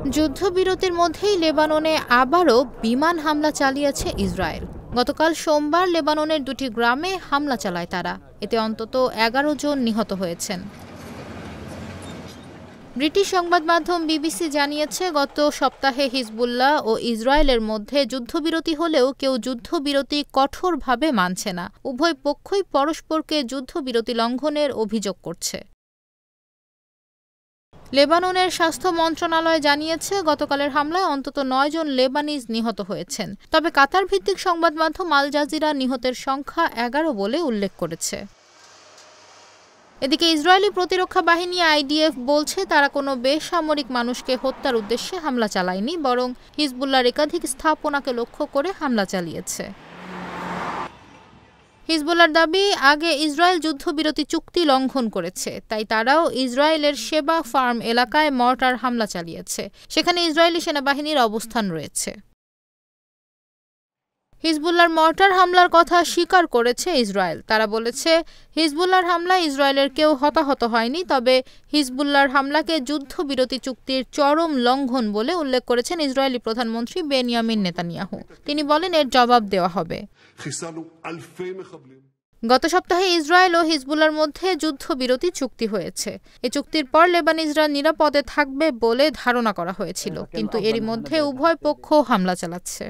যুদ্ধবিরতির মধ্যেই লেবাননে আবারও বিমান হামলা চালিয়েছে ইসরায়েল। গতকাল সোমবার লেবাননের দুটি গ্রামে হামলা চালায় তারা। এতে অন্তত ১১ জন নিহত হয়েছেন। ব্রিটিশ সংবাদ মাধ্যম বিবিসি জানিয়েছে, গত সপ্তাহে হিজবুল্লাহ ও ইসরায়েলের মধ্যে যুদ্ধবিরতি হলেও কেউ যুদ্ধবিরতি কঠোরভাবে মানছে না। উভয় পক্ষই পরস্পরকে যুদ্ধবিরতি লঙ্ঘনের অভিযোগ করছে। লেবাননের স্বাস্থ্য মন্ত্রণালয় জানিয়েছে, গতকালের হামলায় অন্তত ৯ জন লেবানিজ নিহত হয়েছেন। তবে কাতার ভিত্তিক সংবাদ মাধ্যম আল জাজিরা নিহতের সংখ্যা ১১ বলে উল্লেখ করেছে। এদিকে ইসরায়েলি প্রতিরক্ষা বাহিনী আইডিএফ বলছে, তারা কোনো বেসামরিক মানুষকে হত্যার উদ্দেশ্যে হামলা চালায়নি, বরং হিজবুল্লাহর একাধিক স্থাপনাকে লক্ষ্য করে হামলা চালিয়েছে। হিজবুল্লাহর দাবি, আগে ইসরায়েল যুদ্ধবিরতি চুক্তি লঙ্ঘন করেছে, তাই তারাও ইসরায়েলের শেবা ফার্ম এলাকায় মর্টার হামলা চালিয়েছে। সেখানে ইসরায়েলি সেনাবাহিনীর অবস্থান রয়েছে। হিজবুল্লাহর মর্টার হামলার কথা স্বীকার করেছে ইসরায়েল। তারা বলেছে, হিজবুল্লাহর হামলায় ইসরায়েলের কেউ হতাহত হয়নি, তবে হিজবুল্লাহর হামলাকে যুদ্ধবিরতি চুক্তির চরম লঙ্ঘন বলে উল্লেখ করেছেন ইসরায়েলি প্রধানমন্ত্রী বেনিয়ামিন নেতানিয়াহু। তিনি বলেন, এর জবাব দেওয়া হবে। গত সপ্তাহে ইসরায়েল ও হিজবুল্লাহর মধ্যে যুদ্ধবিরতি চুক্তি হয়েছে। এই চুক্তির পর লেবানিজরা নিরাপদে থাকবে বলে ধারণা করা হয়েছিল, কিন্তু এরই মধ্যে উভয় পক্ষ হামলা চালাচ্ছে।